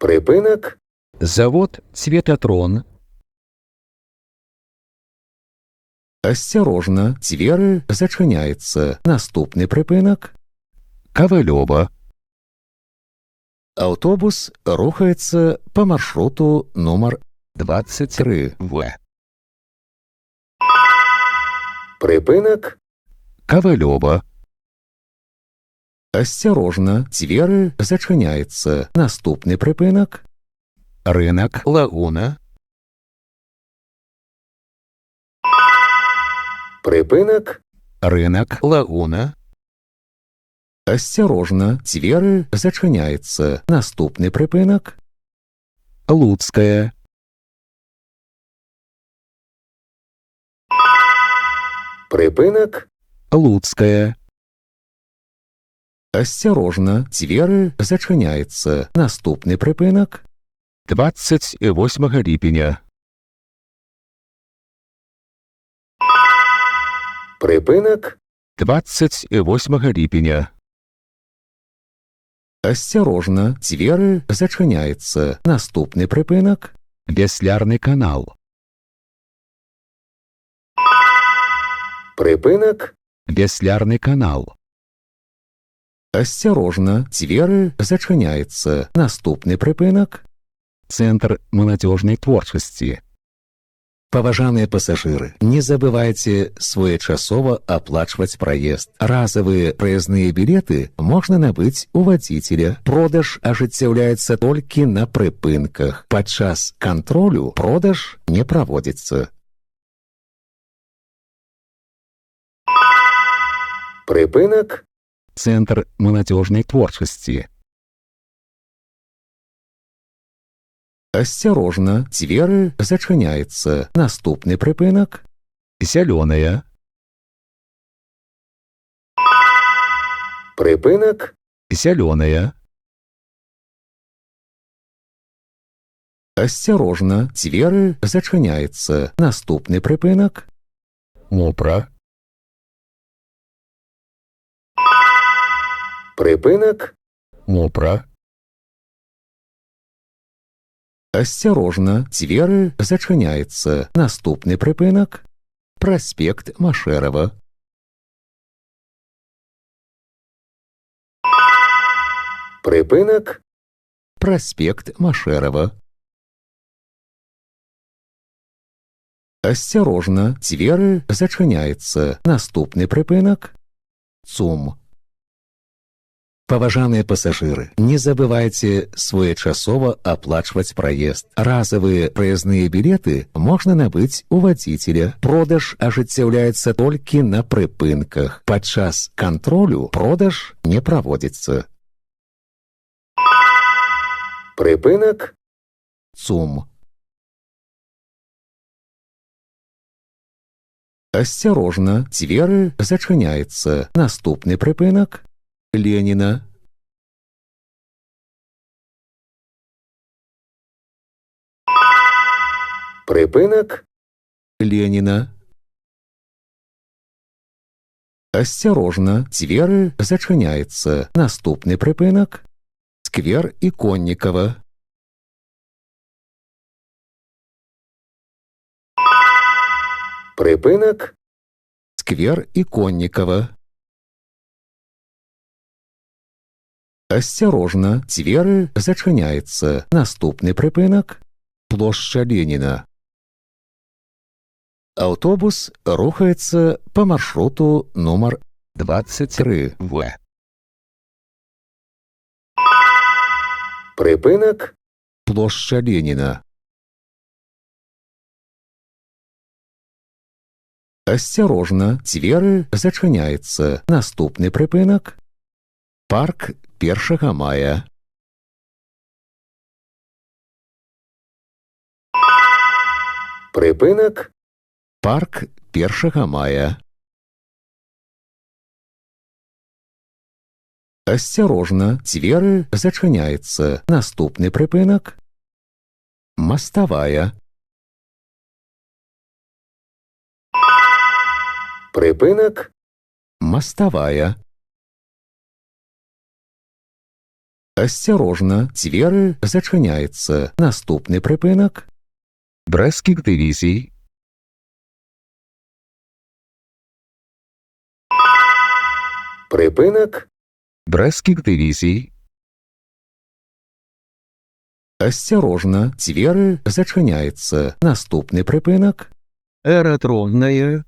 Припинок. Завод «Цветотрон». Асцярожна, дзверы зачыняецца. Наступны прыпынак. Ковалева. Аўтобус рухаецца па маршруту нумар 23 В. Прыпынак. Ковалева. Асцярожна, дзверы зачыняецца. Наступны прыпынак. Рынок Лагуна. Прыпынак. Рынок Лагуна. Асцярожна, дзверы зачыняецца. Наступны прыпынак. Луцкая. Прыпынак. Луцкая. Асцярожна, дзверы зачыняецца. Наступны прыпынак. 28 ліпеня. Прыпынак. 28 ліпеня. Асцярожна, дзверы зачыняецца. Наступны прыпынак. Вяслярны канал. Прыпынак. Вяслярны канал. Асцярожна, дзверы зачыняецца. Наступны прыпынак. Центр маладзёжнай творчасці. Паважаныя пасажыры, не забывайце своечасова аплачваць праезд. Разавыя праязныя білеты можна набыць у вадзіцеля. Продаж ажыццяўляецца толькі на прыпынках. Падчас кантролю продаж не праводзіцца. Прыпынак. Центр маладзёжнай творчасці. Асцярожна, дзверы зачыняецца. Наступны прыпынак. Зялёная. Прыпынак. Зялёная. Асцярожна, дзверы зачыняецца. Наступны прыпынак. Мопра. Прыпынак. Мопра. Асцярожна, дзверы зачыняецца. Наступны прыпынак. Праспект Машэрава. Прыпынак. Праспект Машэрава. Асцярожна, дзверы зачыняецца. Наступны прыпынак. ЦУМ. Паважаныя пасажыры, не забывайце своечасова аплачваць праезд. Разавыя праязныя білеты можна набыць у вадзіцеля. Продаж ажыццяўляецца толькі на прыпынках. Падчас кантролю продаж не праводзіцца. Прыпынак. ЦУМ. Асцярожна, дзверы зачыняецца. Наступны прыпынак. Леніна. Прыпынак. Леніна. Асцярожна, дзверы зачыняецца. Наступны прыпынак. Сквер Іконнікава. Прыпынак. Сквер Іконнікава. Асцярожна, дзверы зачыняецца. Наступны прыпынак. Плошча Леніна. Аўтобус рухаецца па маршруту нумар 23 В. Прыпынак. Плошча Леніна. Асцярожна, дзверы зачыняецца. Наступны прыпынак. Парк 1 мая. Прыпынак. Парк 1 мая. Асцярожна, дзверы зачыняецца. Наступны прыпынак. Маставая. Прыпынак. Маставая. Асцярожна, дзверы зачыняецца. Наступны прыпынак. Брэсцкіх дывізій. Прыпынак. Брэсцкіх дывізій. Асцярожна, дзверы зачыняецца. Наступны прыпынак. Аэрадромная.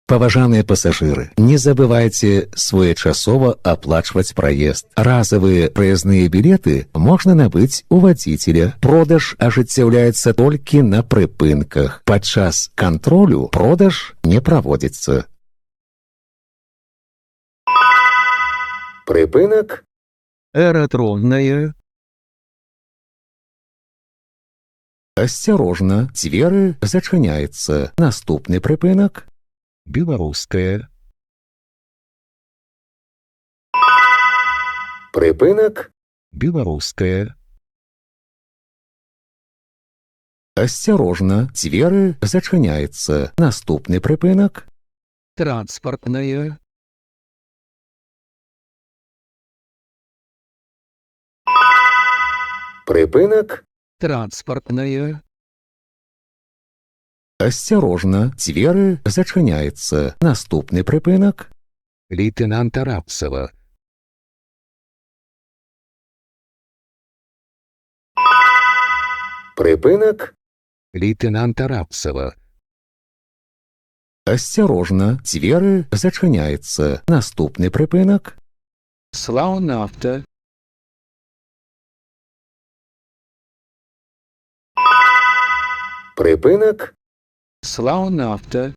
Паважаныя пасажыры, не забывайце своечасова аплачваць праезд. Разавыя праязныя білеты можна набыць у вадзіцеля. Продаж ажыццяўляецца толькі на прыпынках. Падчас кантролю продаж не праводзіцца. Прыпынак. Аэрадромная. Асцярожна, дзверы зачыняецца. Наступны прыпынак. Беларуская. Прыпынак. Беларуская. Асцярожна, дзверы зачыняецца. Наступны прыпынак. Транспартная. Прыпынак. Транспартная. Асцярожна, дзверы зачыняецца. Наступны прыпынак. Лейтенанта Рапсова. Прыпынак. Лейтенанта Рапсова. Асцярожна, дзверы зачыняецца. Наступны прыпынак. Слаўнафта. Прыпынак. Слаўнафта.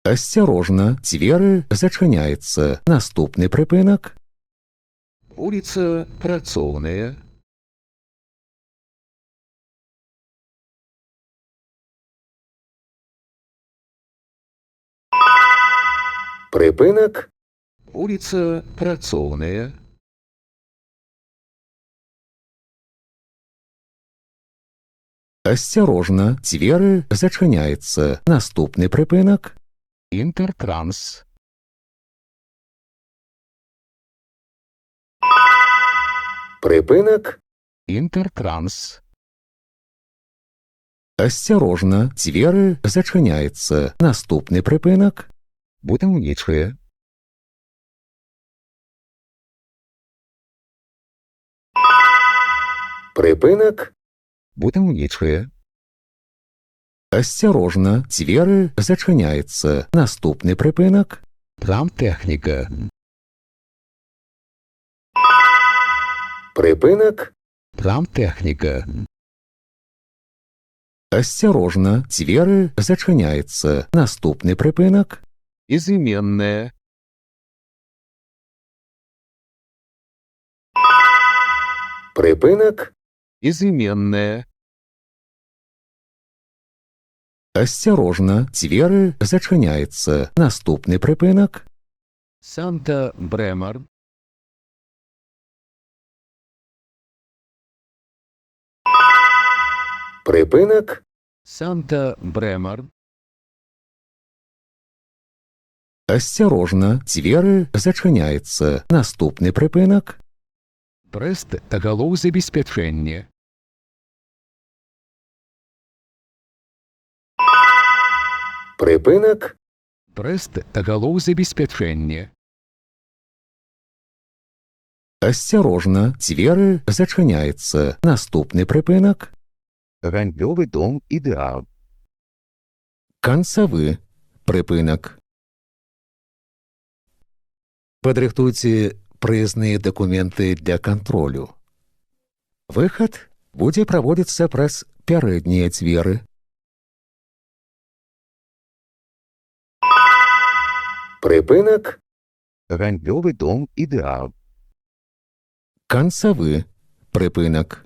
Асцярожна, дзверы зачыняецца. Наступны прыпынак. Улица Працоўная. Прыпынак. Улица Працоўная. Асцярожна, дзверы зачыняецца. Наступны прыпынак. Інтэртранс. Прыпынак. Інтэртранс. Асцярожна, дзверы зачыняецца. Наступны прыпынак. Будаўнічая. Прыпынак. Будаўнічая. Асцярожна, дзверы зачыняецца. Наступны прыпынак. Прамтэхніка. Прыпынак. Прамтэхніка. Асцярожна, дзверы зачыняецца. Наступны прыпынак. Ізыменная. Прыпынак. Ізыменная. Асцярожна, дзверы зачыняецца. Наступны прыпынак. Санта-Брэмар. Прыпынак. Санта-Брэмар. Асцярожна, дзверы зачыняецца. Наступны прыпынак. Прэст-тагалоў-забеспячэнне. Прыпынак. Прэст-тагалоў-забеспячэнне. Асцярожна, дзверы зачыняецца. Наступны прыпынак. Гандлёвы дом «Ідэал». Канцавы прыпынак. Падрыхтуйце праязныя дакументы для кантролю. Выхад будзе праводзіцца праз пярэднія дзверы. Прыпынак. Гандлёвы дом «Ідэал». Канцавы прыпынак.